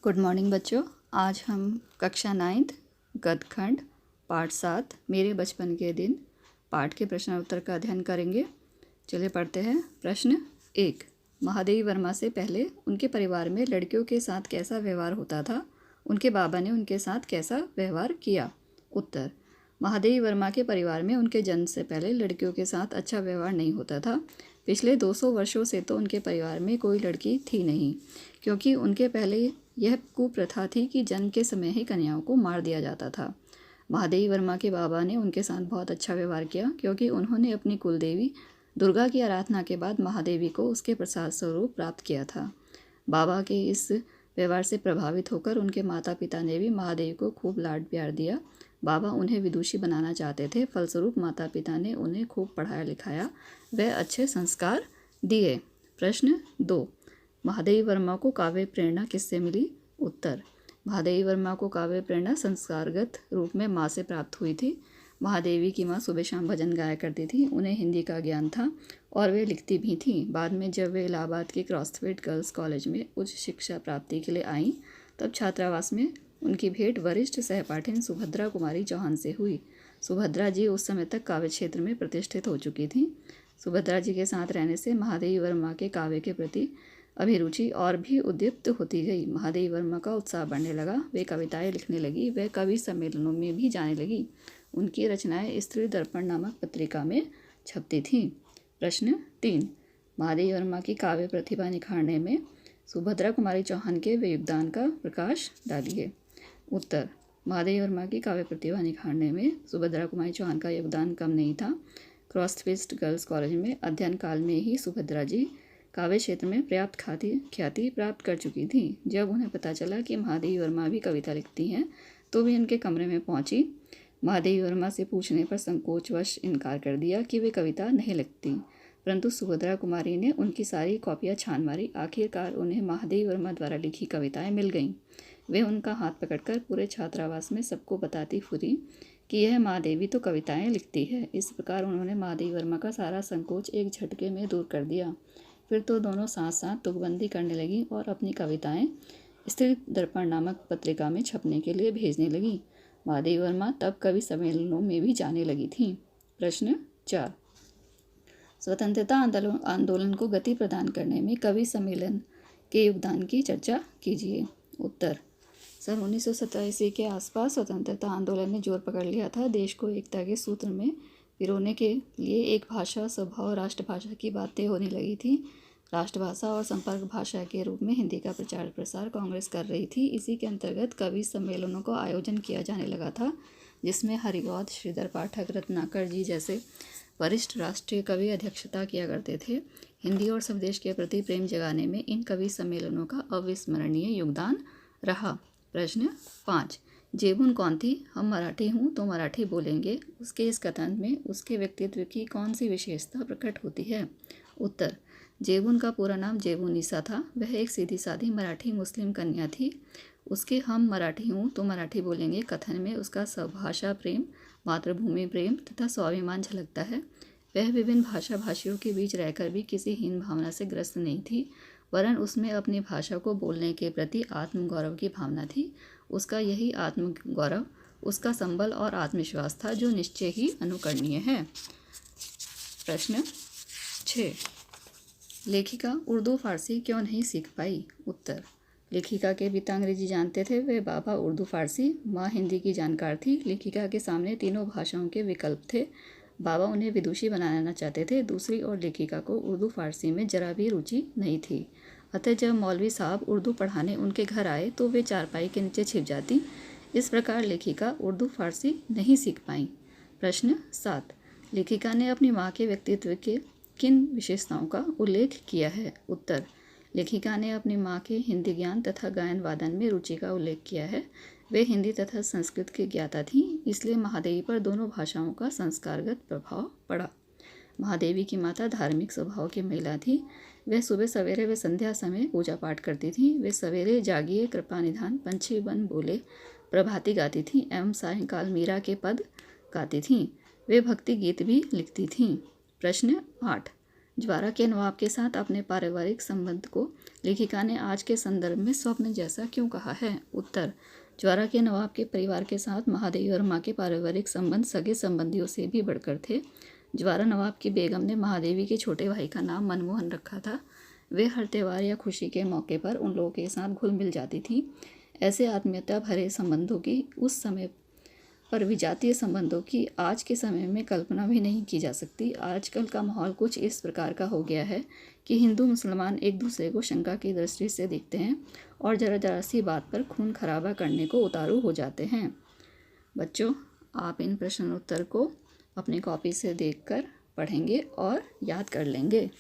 Good morning बच्चों। आज हम कक्षा 9th गद्यखंड पाठ 7 मेरे बचपन के दिन पाठ के प्रश्न उत्तर का अध्ययन करेंगे। चलिए पढ़ते हैं। प्रश्न 1। महादेवी वर्मा से पहले उनके परिवार में लड़कियों के साथ कैसा व्यवहार होता था? उनके बाबा ने उनके साथ कैसा व्यवहार किया? उत्तर। महादेवी वर्मा के परिवार में उनके जन्म से पहले लड़कियों के साथ अच्छा व्यवहार नहीं होता था। पिछले 200 वर्षों से तो उनके परिवार में कोई लड़की थी नहीं, क्योंकि उनके पहले यह कुप्रथा थी कि जन्म के समय ही कन्याओं को मार दिया जाता था। महादेवी वर्मा के बाबा ने उनके साथ बहुत अच्छा व्यवहार किया, क्योंकि उन्होंने अपनी कुलदेवी दुर्गा की आराधना के बाद महादेवी को उसके प्रसाद स्वरूप प्राप्त किया था। बाबा के इस व्यवहार से प्रभावित होकर उनके माता पिता ने भी महादेवी को खूब लाड प्यार दिया। बाबा उन्हें विदुषी बनाना चाहते थे, फलस्वरूप माता पिता ने उन्हें खूब पढ़ाया लिखाया व अच्छे संस्कार दिए। प्रश्न 2। महादेवी वर्मा को काव्य प्रेरणा किससे मिली? उत्तर। महादेवी वर्मा को काव्य प्रेरणा संस्कारगत रूप में माँ से प्राप्त हुई थी। महादेवी की माँ सुबह शाम भजन गाया करती थी। उन्हें हिंदी का ज्ञान था और वे लिखती भी थीं। बाद में जब वे इलाहाबाद के क्रॉसफिट गर्ल्स कॉलेज में उच्च शिक्षा प्राप्ति के लिए आईं, तब छात्रावास में उनकी भेंट वरिष्ठ सहपाठिन सुभद्रा कुमारी चौहान से हुई। सुभद्रा जी उस समय तक काव्य क्षेत्र में प्रतिष्ठित हो चुकी थीं। सुभद्रा जी के साथ रहने से महादेवी वर्मा के काव्य के प्रति अभिरुचि और भी उद्दीप्त होती गई। महादेवी वर्मा का उत्साह बढ़ने लगा। वे कविताएं लिखने लगी। वे कवि सम्मेलनों में भी जाने लगी। उनकी रचनाएं स्त्री दर्पण नामक पत्रिका में छपती थीं। प्रश्न 3। महादेवी वर्मा की काव्य प्रतिभा निखारने में सुभद्रा कुमारी चौहान के योगदान का प्रकाश डालिए। उत्तर। महादेवी वर्मा की काव्य प्रतिभा निखारने में सुभद्रा कुमारी चौहान का योगदान कम नहीं था। क्रॉसफिस्ट गर्ल्स कॉलेज में अध्ययन काल में ही सुभद्रा जी काव्य क्षेत्र में पर्याप्त ख्याति प्राप्त कर चुकी थी। जब उन्हें पता चला कि महादेवी वर्मा भी कविता लिखती हैं, तो वे उनके कमरे में पहुंची। महादेवी वर्मा से पूछने पर संकोचवश इनकार कर दिया कि वे कविता नहीं लिखती, परंतु सुभद्रा कुमारी ने उनकी सारी कॉपियाँ छान मारी। आखिरकार उन्हें महादेवी वर्मा द्वारा लिखी कविताएं मिल गईं। वे उनका हाथ पकड़कर पूरे छात्रावास में सबको बताती फिरी कि यह महादेवी तो कविताएं लिखती है। इस प्रकार उन्होंने महादेवी वर्मा का सारा संकोच एक झटके में दूर कर दिया। फिर तो दोनों साथ साथ तुकबंदी करने लगी और अपनी कविताएं स्त्री दर्पण नामक पत्रिका में छपने के लिए भेजने लगी। महादेवी वर्मा तब कवि सम्मेलनों में भी जाने लगी थीं। प्रश्न 4। स्वतंत्रता आंदोलन को गति प्रदान करने में कवि सम्मेलन के योगदान की चर्चा कीजिए। उत्तर। सन 1927 के आसपास स्वतंत्रता आंदोलन ने जोर पकड़ लिया था। देश को एकता के सूत्र में पिरोने के लिए एक भाषा, स्वभाव, राष्ट्रभाषा की बातें होने लगी थी। राष्ट्रभाषा और संपर्क भाषा के रूप में हिंदी का प्रचार प्रसार कांग्रेस कर रही थी। इसी के अंतर्गत कवि सम्मेलनों का आयोजन किया जाने लगा था, जिसमें हरिगौध, श्रीधर पाठक, रत्नाकर जी जैसे वरिष्ठ राष्ट्रीय कवि अध्यक्षता किया करते थे। हिंदी और स्वदेश के प्रति प्रेम जगाने में इन कवि सम्मेलनों का अविस्मरणीय योगदान रहा। प्रश्न 5। जेबून कौन थी? हम मराठी हूँ तो मराठी बोलेंगे। उसके इस कथन में उसके व्यक्तित्व की कौन सी विशेषता प्रकट होती है? उत्तर। जेबून का पूरा नाम जेबूनिसा था। वह एक सीधी सादी मराठी मुस्लिम कन्या थी। उसके हम मराठी हूँ तो मराठी बोलेंगे कथन में उसका स्वभाषा प्रेम, मातृभूमि प्रेम तथा स्वाभिमान झलकता है। वह विभिन्न भाषा भाषियों के बीच रहकर भी किसी हीन भावना से ग्रस्त नहीं थी, वरन उसमें अपनी भाषा को बोलने के प्रति आत्मगौरव की भावना थी। उसका यही आत्मगौरव उसका संबल और आत्मविश्वास था, जो निश्चय ही अनुकरणीय है। प्रश्न 6। लेखिका उर्दू फारसी क्यों नहीं सीख पाई? उत्तर। लेखिका के पिता अंग्रेजी जानते थे, वे बाबा उर्दू फारसी, माँ हिंदी की जानकार थी। लेखिका के सामने तीनों भाषाओं के विकल्प थे। बाबा उन्हें विदुषी बनाना चाहते थे। दूसरी ओर लेखिका को उर्दू फारसी में जरा भी रुचि नहीं थी। अतः जब मौलवी साहब उर्दू पढ़ाने उनके घर आए तो वे चारपाई के नीचे छिप जाती। इस प्रकार लेखिका उर्दू फारसी नहीं सीख पाई। प्रश्न 7। लेखिका ने अपनी माँ के व्यक्तित्व के किन विशेषताओं का उल्लेख किया है? उत्तर। लेखिका ने अपनी माँ के हिंदी ज्ञान तथा गायन वादन में रुचि का उल्लेख किया है। वे हिंदी तथा संस्कृत की ज्ञाता थीं, इसलिए महादेवी पर दोनों भाषाओं का संस्कारगत प्रभाव पड़ा। महादेवी की माता धार्मिक स्वभाव की महिला थी। वह सुबह सवेरे व संध्या समय पूजा पाठ करती थीं। वे सवेरे जागिए कृपा निधान, पंछी बन बोले प्रभाती गाती थीं एवं सायंकाल मीरा के पद गाती थीं। वे भक्ति गीत भी लिखती थीं। प्रश्न 8। ज्वारा के नवाब के साथ अपने पारिवारिक संबंध को लेखिका ने आज के संदर्भ में स्वप्न जैसा क्यों कहा है? उत्तर, ज्वारा के नवाब के परिवार के साथ महादेवी वर्मा के पारिवारिक संबंध सगे संबंधियों से भी बढ़कर थे। ज्वारा नवाब की बेगम ने महादेवी के छोटे भाई का नाम मनमोहन रखा था। वे हर त्यौहार या खुशी के मौके पर उन लोगों के साथ घुल मिल जाती थी। ऐसे आत्मीयता भरे संबंधों की उस समय पर विजातीय संबंधों की आज के समय में कल्पना भी नहीं की जा सकती। आजकल का माहौल कुछ इस प्रकार का हो गया है कि हिंदू मुसलमान एक दूसरे को शंका की दृष्टि से देखते हैं और जरा जरा सी बात पर खून खराबा करने को उतारू हो जाते हैं। बच्चों, आप इन प्रश्नोत्तर को अपनी कॉपी से देखकर पढ़ेंगे और याद कर लेंगे।